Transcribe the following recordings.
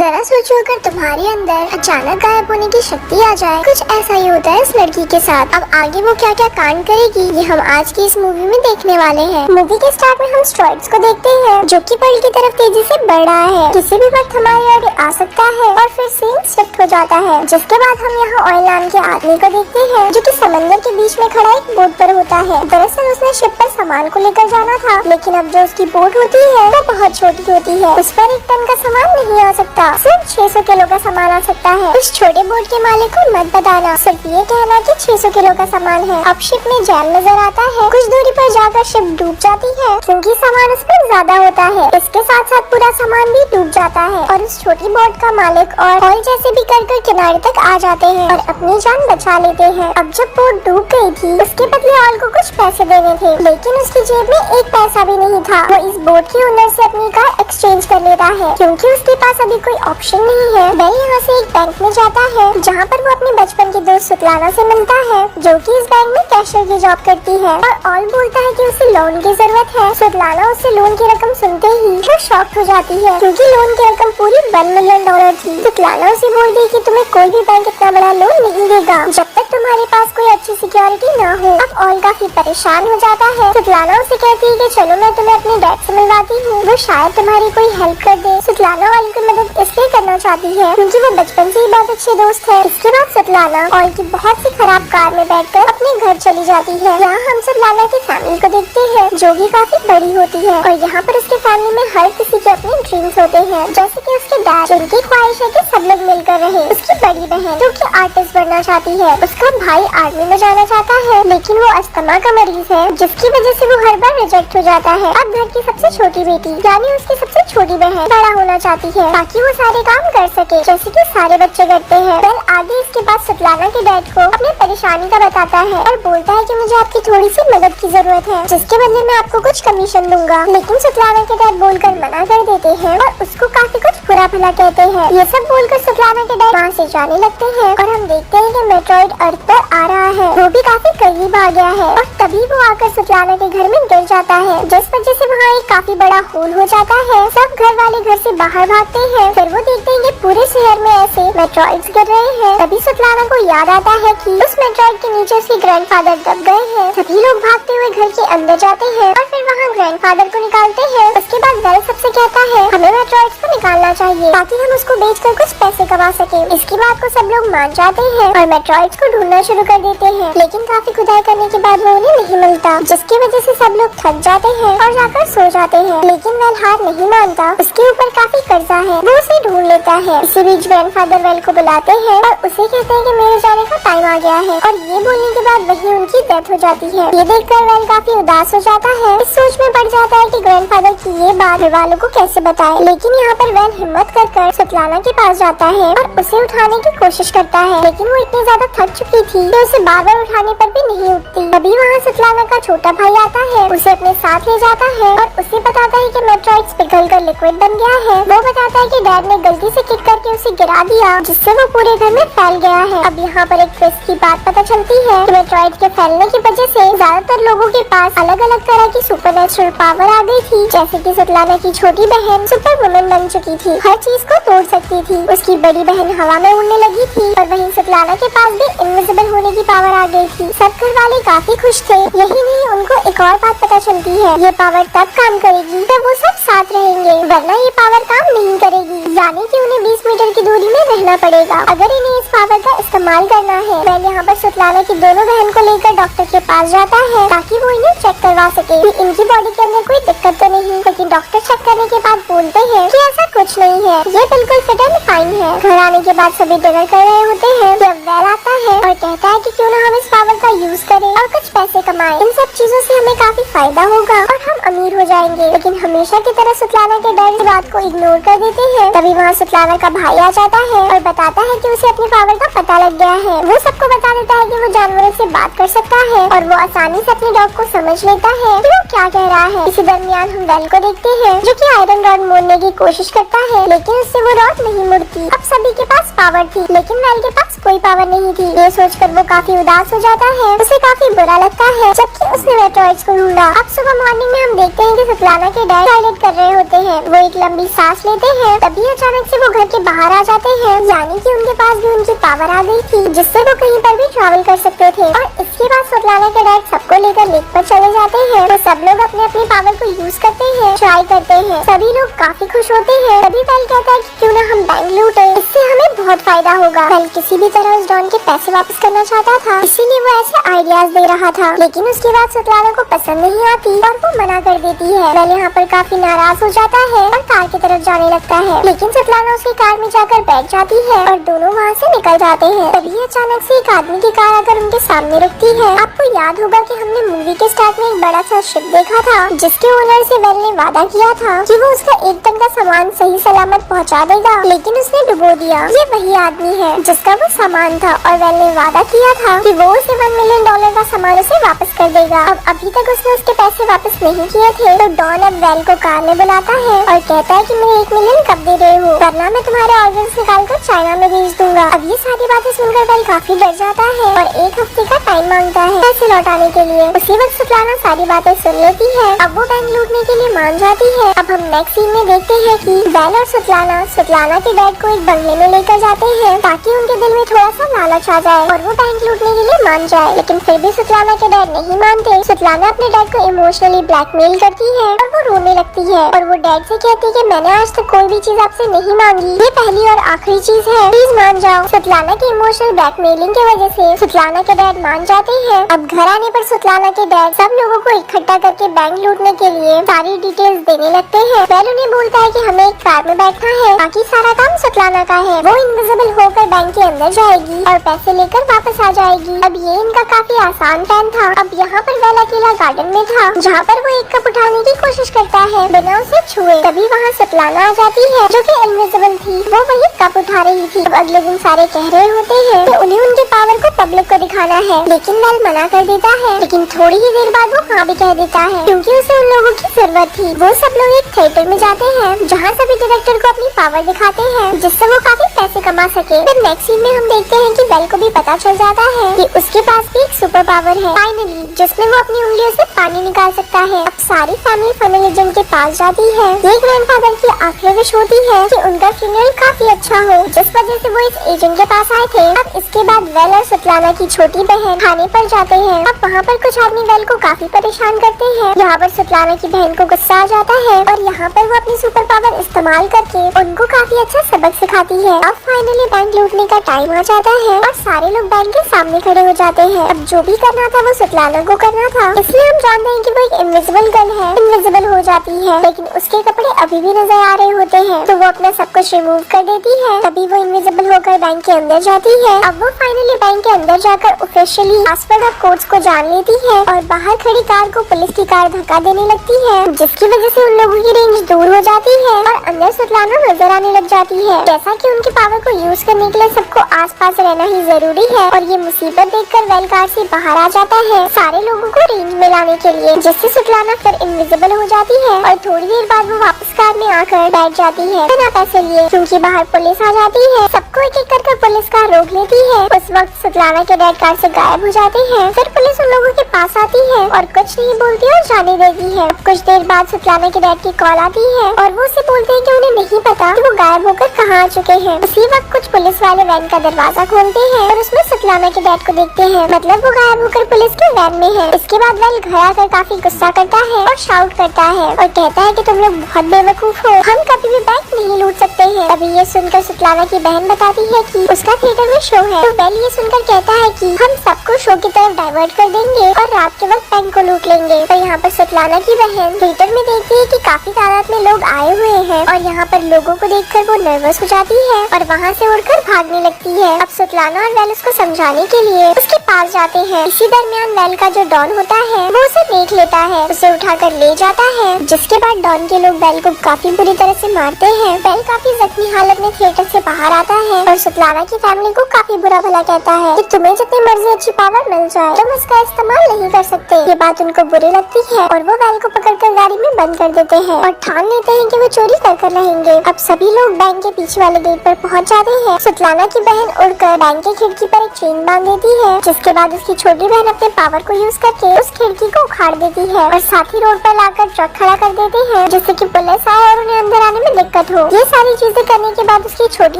जरा सोचो, अगर तुम्हारे अंदर अचानक गायब होने की शक्ति आ जाए। कुछ ऐसा ही होता है इस लड़की के साथ। अब आगे वो क्या क्या कांड करेगी ये हम आज की इस मूवी में देखने वाले हैं। मूवी के स्टार्ट में हम स्ट्रॉइड्स को देखते हैं जो कि पर्ल की तरफ तेजी से बढ़ रहा है। किसी भी वक्त हमारे आगे आ सकता है और फिर सीन शिफ्ट हो जाता है। जिसके बाद हम यहाँ ऑयल नाम के आदमी को देखते हैं जो कि समंदर के बीच में खड़ा एक बोट पर होता है। दरअसल उसने शिप पर सामान को लेकर जाना था, लेकिन अब जो उसकी बोट होती है वो बहुत छोटी होती है। उस पर 1 टन का सामान नहीं आ सकता, सिर्फ 600 किलो का सामान आ सकता है। उस छोटे बोट के मालिक को मत बताना, सिर्फ ये कहना कि 600 किलो का सामान है। अब शिप में जैम नजर आता है। कुछ दूरी पर जाकर शिप डूब जाती है क्योंकि सामान उस पर ज्यादा होता है। इसके साथ साथ पूरा सामान भी डूब जाता है और उस छोटी बोट का मालिक और ऑयल जैसे भी कर किनारे तक आ जाते हैं और अपनी जान बचा लेते हैं। अब जब बोट डूब गई थी उसके बदले ऑयल को कुछ पैसे देने थे, लेकिन उसकी जेब में 1 पैसा भी नहीं था। वो इस बोट के ओनर से अपनी कार एक्सचेंज कर लेता है क्योंकि उसके पास अभी कोई ऑप्शन नहीं है। वह यहाँ से एक बैंक में जाता है जहाँ पर वो अपने बचपन की दोस्त सुतलाना से मिलता है जो कि इस बैंक में कैशियर की जॉब करती है। और ऑल बोलता है कि उसे लोन की जरूरत है। सुतलाना उससे लोन की रकम सुनते ही वो शॉक्ड हो जाती है क्योंकि लोन की रकम पूरी $1 मिलियन थी। सुतलाना उसे बोलती है कि तुम्हें कोई भी बैंक इतना बड़ा लोन नहीं देगा जब तक तुम्हारे पास कोई अच्छी सिक्योरिटी न हो। अब ऑल काफी परेशान हो जाता है। सुतलाना उसे कहती है कि चलो मैं तुम्हें अपने डैड से मिलवाती हूँ, वो शायद तुम्हारी कोई हेल्प कर दे। सुतलाना ऑल की मदद इसलिए करना चाहती है क्योंकि वो बचपन से ही बहुत अच्छे दोस्त है। इसके बाद सुतलाना ऑल की बहुत सी खराब कार में बैठकर अपने घर चली जाती है। यहाँ हम सुतलाना की फैमिली को देखते हैं जो कि काफी बड़ी होती है और यहाँ पर उसके फैमिली में हर किसी के अपने ड्रीम्स होते हैं, जैसे कि उसके डैड जिनकी ख्वाहिश है कि सब लोग मिलकर रहे, उसकी बड़ी बहन जो कि आर्टिस्ट बनना चाहती है, उसका भाई आर्मी में जाना चाहता है लेकिन वो अस्थमा का मरीज है जिसकी वजह से वो हर बार रिजेक्ट हो जाता है। अब घर की सबसे छोटी बेटी यानी उसकी सबसे छोटी बहन बड़ा होना चाहती है ताकि वो सारे काम कर सके जैसे कि सारे बच्चे करते हैं। वेल आगे इसके बाद सुतलाना के डैड को अपनी परेशानी का बताता है और बोलता है कि मुझे आपकी थोड़ी सी मदद की जरूरत है जिसके बदले मैं आपको कुछ कमीशन दूंगा। लेकिन सुतलाना के डैड बोलकर मना कर देते हैं और उसको काफी कुछ बुरा भला कहते हैं। ये सब बोलकर सुतलाना के डैड वहाँ से जाने लगते हैं और हम देखते हैं कि मेट्रॉइड अर्थ पर आ रहा है। वो भी काफी करीब आ गया है और तभी वो आकर सुतलाना के घर में गिर जाता है जिस वजह से वहाँ एक काफी बड़ा होल हो जाता है। सब घर वाले घर से बाहर भागते हैं। फिर वो देखते हैं कि पूरे शहर में ऐसे मेट्रॉइड्स गिर रहे हैं। तभी सुतलाना को याद आता है कि उस मेट्रॉइड के नीचे उसके ग्रैंडफादर दब गए हैं। सभी लोग भागते हुए घर के अंदर जाते हैं और फिर वहाँ ग्रैंडफादर को निकालते हैं। उसके बाद वेल सबसे कहता है हमें मेट्रॉइड्स को निकालना चाहिए ताकि हम उसको बेचकर कुछ पैसे कमा सके। इसकी बात को सब लोग मान जाते हैं और मेट्रॉइड्स को ढूंढना शुरू कर देते हैं, लेकिन काफी खुदाई करने के बाद वो उन्हें नहीं मिलता जिसकी वजह से सब लोग थक जाते हैं और जाकर सो जाते हैं। लेकिन वेल हार नहीं मानता, उसके ऊपर काफी कर्जा है, वो उसे ढूंढ लेता है। इसी बीच ग्रैंडफादर वेल को बुलाते हैं और उसे कहते हैं कि मेरे जाने का टाइम आ गया है और ये बोलने के बाद वही उनकी डेथ हो जाती है। ये देखकर वेल काफी उदास हो जाता है। इस सोच में पड़ जाता है कि ग्रैंडफादर की ये बात घर वालों को कैसे बताए। लेकिन यहाँ पर वेल हिम्मत कर सुतलाना के पास जाता है और उसे उठाने की कोशिश करता है, लेकिन वो इतनी ज्यादा थक चुकी थी कि उसे बार-बार उठाने पर भी नहीं उठती। तभी वहाँ सुतलाना का छोटा भाई आता है, उसे अपने साथ ले जाता है और उसे बताता है कि मेट्रॉइड्स पिघलकर लिक्विड बन गया है। वो बताता है कि डैड ने गलती से किक करके उसे गिरा दिया जिससे वो पूरे घर में फैल गया है। अब यहाँ पर एक ट्विस्ट की बात पता चलती है कि मेट्रॉइड के फैलने की वजह से ज्यादातर लोगों के पास अलग अलग तरह की सुपरनेचुरल पावर आ गई थी, जैसे कि सुतलाना की छोटी बहन सुपर वुमन बन चुकी थी, हर चीज को तोड़ सकती थी। उसकी बड़ी बहन हवा में उड़ने लगी थी और वहीं सुतलाना के पास भी इनविजिबल होने की पावर आ गई थी। सब घर वाले काफी खुश थे। यही नहीं, उनको एक और बात पता चलती है, ये पावर तब काम करेगी जब वो सब साथ रहेंगे, वरना ये पावर काम नहीं करेगी। यानी कि उन्हें 20 मीटर की दूरी में रहना पड़ेगा अगर इन्हें इस पावर का इस्तेमाल करना है। वह यहाँ पर सुतलाना की दोनों बहन को लेकर डॉक्टर के पास जाता है ताकि वो इन्हें चेक करवा सके कि इनकी बॉडी के अंदर कोई दिक्कत तो नहीं। लेकिन डॉक्टर चेक करने के बाद बोलते हैं कि ऐसा कुछ नहीं है, ये बिल्कुल फिट एंड फाइन है। घर आने के बाद सभी डिनर कर रहे होते हैं जब वेल आता है और कहता है कि क्यों ना हम इस पावर का यूज करें और कुछ पैसे कमाएं। इन सब चीजों से हमें काफी फायदा होगा और हम अमीर हो जाएंगे। लेकिन हमेशा की तरह सुतलाना के डैड इस बात को इग्नोर कर देते हैं। तभी वहाँ सुतलाना का भाई आ जाता है और बताता है कि उसे अपनी पावर का पता लग गया है। वो सबको बता देता है कि वो जानवरों से बात कर सकता है और वो आसानी से अपने डॉग को समझ लेता है कि वो क्या कह रहा है। इसी दरमियान हम वेल को देखते हैं जो कि आयरन रॉड मोड़ने की कोशिश करता है, लेकिन उससे वो रॉड नहीं मुड़ती। अब सभी के पास पावर थी लेकिन वेल के पास कोई पावर नहीं थी। ये सोचकर वो काफी उदास हो जाता है। उसे काफी बुरा लगता है, जबकि उसने मेट्रॉइड्स को ढूंढा। अब सुबह मॉर्निंग में हम देखते हैं कि सतलाना के डैड टॉयलेट कर रहे होते हैं। वो एक लंबी सांस लेते हैं, तभी अचानक से वो घर के बाहर आ जाते हैं, यानी कि उनके पास भी उनकी पावर आ गई थी, जिससे वो कहीं पर भी ट्रैवल कर सकते थे। और इसके बाद सतलाना के डैड सबको लेकर लेक पर चले जाते हैं। तो सब लोग अपने अपनी पावर को यूज करते हैं, ट्राई करते हैं। सभी लोग काफी खुश होते हैं। तभी बेल कहता है कि क्यों ना हम बैंक लूटे, इससे हमें बहुत फायदा होगा। बेल किसी भी तरह उस डॉन के पैसे वापस करना चाहता था, इसीलिए वो ऐसे आइडियाज दे रहा था। लेकिन उसके बाद सतलाना को पसंद नहीं आती और वो मना कर देती है। बेल यहाँ पर काफी नाराज हो जाता है और कार की तरफ जाने लगता है, लेकिन सतलाना उसकी कार में जाकर बैठ जाती है और दोनों वहाँ से निकल जाते हैं। तभी अचानक से एक आदमी की कार आकर उनके सामने रुकती है। आपको याद होगा कि हमने मूवी के स्टार्ट में एक बड़ा सा शिप देखा था, जिसके ओनर से बेल ने वादा किया था कि वो उसका एक टन का सामान सही सलामत पहुंचा देगा, लेकिन उसने डुबो दिया। ये वही आदमी है जिसका वो सामान था और बेल ने वादा किया था कि वो उसे $1 मिलियन का सामान उसे वापस कर देगा। अब अभी तक उसने उसके पैसे वापस नहीं किए थे, तो डॉन अब बेल को कार में बुलाता है और कहता है कि मुझे $1 मिलियन कब दे रहे हो, वरना मैं तुम्हारे ऑर्गन्स निकाल कर चाइना में भेज दूंगा। अब ये सारी बातें सुनकर बेल काफी डर जाता है और 1 हफ्ते का टाइम मांगता है पैसे लौटाने के लिए। उसी वक्त सतलाना सारी बातें सुन लेती है। अब वो बैंक लूटने के लिए मान जाती है। अब हम नेक्स्ट सीन में देखते हैं कि बेल और सतलाना के डैड को एक बंगले में लेकर जाते हैं, ताकि उनके दिल में थोड़ा सा लालच आ जाए और वो बैंक लूटने के लिए मान जाए। लेकिन फिर भी सतलाना के डैड नहीं मानते। सतलाना अपने डैड को इमोशनली ब्लैकमेल करती है और वो रोने लगती है और वो डैड से कहती है कि मैंने आज तक कोई भी चीज आपसे नहीं मांगी, ये पहली और आखिरी चीज है, प्लीज मान जाओ। सतलाना की इमोशनल ब्लैकमेलिंग की वजह से सतलाना के डैड मान जाते हैं। अब घर आने पर सतलाना के डैड सब लोगों को इकट्ठा करके बैंक लूटने के लिए सारी डिटेल्स देने लगते हैं। बेल उन्हें बोलता है कि हमें एक कार में बैठना है, बाकी सारा काम सतलाना का है। वो इनविजिबल होकर बैंक के अंदर जाएगी और पैसे लेकर वापस आ जाएगी। अब ये इनका काफी आसान प्लान था। अब यहाँ पर बेल अकेला गार्डन में था, जहाँ पर वो एक कप उठाने की कोशिश करता है बिना उसे छुए। तभी वहाँ सतलाना आ जाती है, जो कि इनविजिबल थी। वो वही कप उठा रही थी। अब अगले दिन सारे कह रहे होते हैं कि उन्हें उनके पावर को पब्लिक को दिखाना है, लेकिन बेल मना कर देता है। लेकिन थोड़ी ही देर बाद वो हाँ भी कह देता है, क्योंकि उसे उन लोगों की जरूरत थी। वो सब लोग एक थिएटर में जाते हैं, जहाँ सभी डायरेक्टर को अपनी पावर दिखाते हैं, जिससे वो काफी पैसे कमा सके। फिर नेक्स्ट सीन में हम देखते हैं कि बेल को भी पता चल जाता है कि उसके पास भी एक सुपर पावर है फाइनली, जिसमें वो अपनी उंगलियों से पानी निकाल सकता है। अब सारी फैमिली फनल एजेंट के पास जाती है। ये ग्रैंडफादर की आखिरी विश होती है कि उनका फ्यूनरल काफी अच्छा हो, जिस वजह से वो इस एजेंट के पास आए थे। अब इसके बाद बेल और सतलाना की छोटी बहन खाने पर जाते हैं। अब वहाँ पर कुछ आदमी बेल को काफी परेशान करते हैं। यहाँ पर सतलाना की बहन को गुस्सा आ जाता है और यहाँ पर वो अपनी सुपर पावर इस्तेमाल करके उनको काफी अच्छा सबक सिखाती है। अब फाइनली बैंक लूटने का टाइम आ जाता है और सारे लोग बैंक के सामने खड़े हो जाते हैं। अब जो भी करना था वो सतलाना को करना था, इसलिए हम जानते हैं कि वो एक इनविजिबल गर्ल है। इनविजिबल हो जाती है, लेकिन उसके कपड़े अभी भी नजर आ रहे होते हैं, तो वो अपना सब कुछ रिमूव कर देती है। तभी वो इनविजिबल होकर बैंक के अंदर जाती है। अब वो फाइनली बैंक के अंदर जाकर ऑफिशियली पासवर्ड ऑफ कोड्स को जान लेती है और बाहर खड़ी कार को पुलिस की कार धक्का देने लगती है, जिसकी वजह से उन लोगों की रेंज दूर हो जाती है और अंदर सतलाना नजर आने लग जाती है। जैसा कि उनकी पावर को यूज करने के लिए सबको आसपास रहना ही जरूरी है और ये मुसीबत देखकर बेल कार से बाहर आ जाता है सारे लोगों को रेंज में लाने के लिए, जिससे सतलाना फिर इनविजिबल हो जाती है और थोड़ी देर बाद वो वापस कार में आकर बैठ जाती है बिना पैसे लिए, क्योंकि बाहर पुलिस आ जाती है। सबको एक एक कर पुलिस कार रोक लेती है। उस वक्त सतलाना के डैड कार से गायब हो जाते हैं। फिर पुलिस उन लोगों के पास आती है और कुछ नहीं बोलती और जाने देती है। कुछ देर बाद सतलाना के डैड की कॉल आती है और वो उसे बोलते हैं कि उन्हें नहीं पता कि वो गायब होकर कहाँ आ चुके हैं। उसी वक्त कुछ पुलिस वाले वैन का दरवाजा खोलते हैं और उसमें सतलाना के डैड को देखते हैं, मतलब वो गायब होकर पुलिस के वैन में है। इसके बाद बेल घर आकर काफी गुस्सा करता है और शाउट करता है और कहता है कि तुम लोग बहुत बेवकूफ हो, हम कभी भी बैंक नहीं लूट सकते हैं। तभी ये सुनकर सतलाना की बहन बताती है कि उसका थिएटर में शो है, तो बेल ये सुनकर कहता है कि हम सबको शो की तरफ डाइवर्ट कर देंगे और रात के वक्त बैंक को लूट लेंगे। तो यहाँ पर सतलाना की बहन थिएटर में देखती है कि काफी तादाद में लोग आए हुए हैं और यहाँ पर लोगों को देखकर वो नर्वस हो जाती है और वहाँ से उड़कर भागने लगती है। अब सतलाना और बेल उसको समझाने के लिए उसके पास जाते हैं। इसी दरमियान बेल का जो डॉन होता है वो उसे देख लेता है, उसे उठाकर ले जाता है, जिसके बाद डॉन के लोग बेल को काफी बुरी तरह से मारते हैं। बेल काफी जख्मी हालत में थिएटर से बाहर आता है और सुतलाना की फैमिली को काफी बुरा भला कहता है कि तुम्हें जितनी मर्जी अच्छी पावर मिल जाए तुम उसका इस्तेमाल नहीं कर सकते। ये बात उनको बुरी लगती है और वो वेल को पकड़कर गाड़ी में बंद कर देते हैं और ठान लेते हैं कि वो चोरी कर रहेंगे। अब सभी लोग बैंक के पीछे वाले गेट पर पहुंच जाते हैं। सुतलाना की बहन उड़कर बैंक की खिड़की पर एक चेन बांध देती है, जिसके बाद उसकी छोटी बहन अपने पावर को यूज करके उस खिड़की को उखाड़ देती है और साथ ही रोड पर लाकर ट्रक खड़ा कर देते हैं, जिससे कि पुलिस आए और उन्हें अंदर आने में दिक्कत हो। ये सारी चीजें करने के बाद उसकी छोटी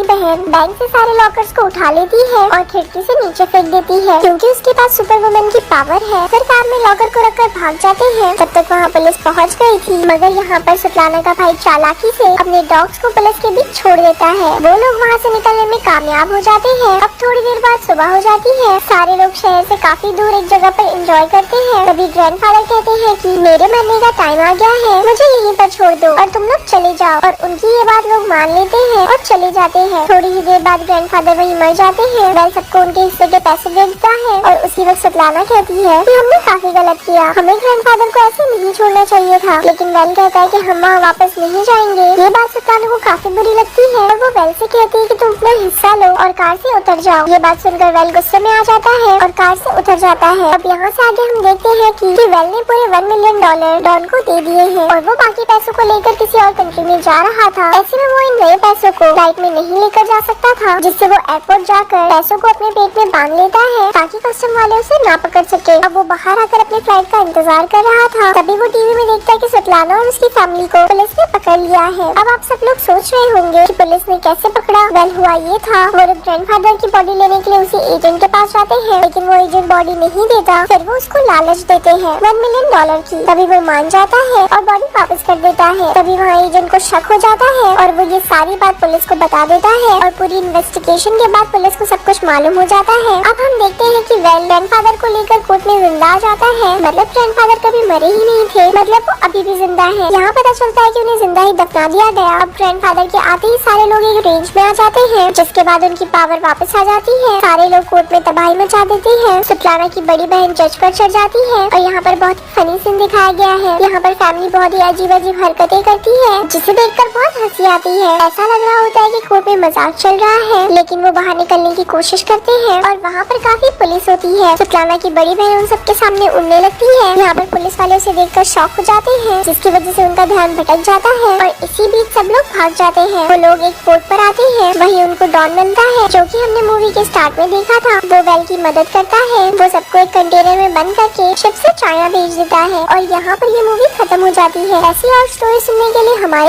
बहन बैंक से सारे लॉकर्स को उठा लेती है और खिड़की से नीचे फेंक देती है, क्योंकि उसके पास सुपर वुमन की पावर है। फिर कार में लॉकर को रखकर भाग जाते हैं। तब तक वहाँ पुलिस पहुँच गई थी, मगर यहाँ पर सुतलाना का भाई चालाकी से अपने डॉग्स को पुलिस के बीच छोड़ देता है। वो लोग वहाँ से निकलने में कामयाब हो जाते हैं। अब थोड़ी देर बाद सुबह हो जाती है। सारे लोग शहर से काफी दूर एक जगह पर एंजॉय करते हैं। तभी ग्रैंडफादर कहते हैं कि मेरे मरने का टाइम आ गया है, मुझे यहीं पर छोड़ दो और तुम लोग चले जाओ। और उनकी ये बात लोग मान लेते हैं और चले जाते हैं। थोड़ी ही देर बाद ग्रैंडफादर वहीं मर जाते हैं। वेल सबको उनके हिस्से के पैसे दे देता है और उसी वक्त सुतलाना कहती है कि हमने काफी गलत किया, हमें ग्रैंडफादर को ऐसे नहीं छोड़ना चाहिए था। लेकिन वेल कहता है कि हम वहाँ वापस नहीं जाएंगे। ये बात सुतलाना को काफी बुरी लगती है और वो वेल से कहती है कि तुम अपना हिस्सा लो और कार से उतर जाओ। ये बात सुनकर वेल गुस्से में आ जाता है और कार से उतर जाता है। अब यहाँ से आगे हम देखते हैं कि वेल ने पूरे $1 मिलियन डॉन को दे दिए हैं और वो बाकी पैसों को लेकर किसी और कंट्री में जा रहा था। ऐसे में वो इन नए पैसों को फ्लाइट में नहीं लेकर जा सकता था, जिससे वो एयरपोर्ट जाकर पैसों को अपने पेट में बांध लेता है ताकि कस्टम वाले उसे ना पकड़ सके। अब वो बाहर आकर अपनी फ्लाइट का इंतजार कर रहा था। तभी वो टीवी में देखता है कि सुतलाना और उसकी फैमिली को पुलिस ने पकड़ लिया है। अब आप सब लोग सोच रहे होंगे कि पुलिस ने कैसे पकड़ा। वेल हुआ ये था, वो लोग ग्रैंडफादर की बॉडी लेने के लिए उसी एजेंट के पास जाते हैं, लेकिन वो एजेंट बॉडी नहीं देता। फिर वो उसको लालच देते हैं $1 मिलियन की। तभी वो मान जाता है और बॉडी वापस कर देता है। तभी वहाँ एजेंट को शक हो जाता है और वो ये सारी बात पुलिस को बता देता है और पूरी इन्वेस्टिगेशन के बाद पुलिस को सब कुछ मालूम हो जाता है। अब हम देखते हैं कि वेल ग्रैंडफादर को लेकर कोर्ट में जिंदा आ जाता है। मतलब ग्रैंडफादर कभी मरे ही नहीं थे, मतलब वो अभी भी जिंदा है। यहाँ पता चलता है कि उन्हें जिंदा ही दफना दिया गया। अब ग्रैंडफादर के आते ही सारे लोग एक रेंज में आ जाते हैं, जिसके बाद उनकी पावर वापस आ जाती है। सारे लोग कोर्ट में तबाही मचा देते हैं। सुतलाना की बड़ी बहन जज पर चढ़ जाती है और यहाँ पर बहुत फनी सीन दिखाया गया है। यहाँ पर फैमिली बहुत ही अजीब अजीब हरकतें करती है, जिसे देखकर बहुत हंसी आती है। ऐसा लग रहा होता है कि कोर्ट में मजाक चल रहा है, लेकिन वो बाहर निकलने की कोशिश करते हैं और वहाँ पर काफी पुलिस होती है। सुतलाना की बड़ी बहन उन सबके सामने उड़ने लगती है। यहाँ पर पुलिस वाले उसे देखकर शॉक हो जाते हैं, जिसकी वजह से उनका ध्यान भटक जाता है और इसी बीच सब लोग भाग जाते हैं। वो लोग एक पोर्ट पर आते हैं, वहीं उनको डॉन मिलता है, जो कि हमने मूवी के स्टार्ट में देखा था। वो वेल की मदद करता है। वो सबको एक कंटेनर में बंद करके शिप से चाइना भेज देता है और यहाँ पर ये मूवी खत्म हो जाती है। ऐसी और स्टोरी सुनने के लिए हमारे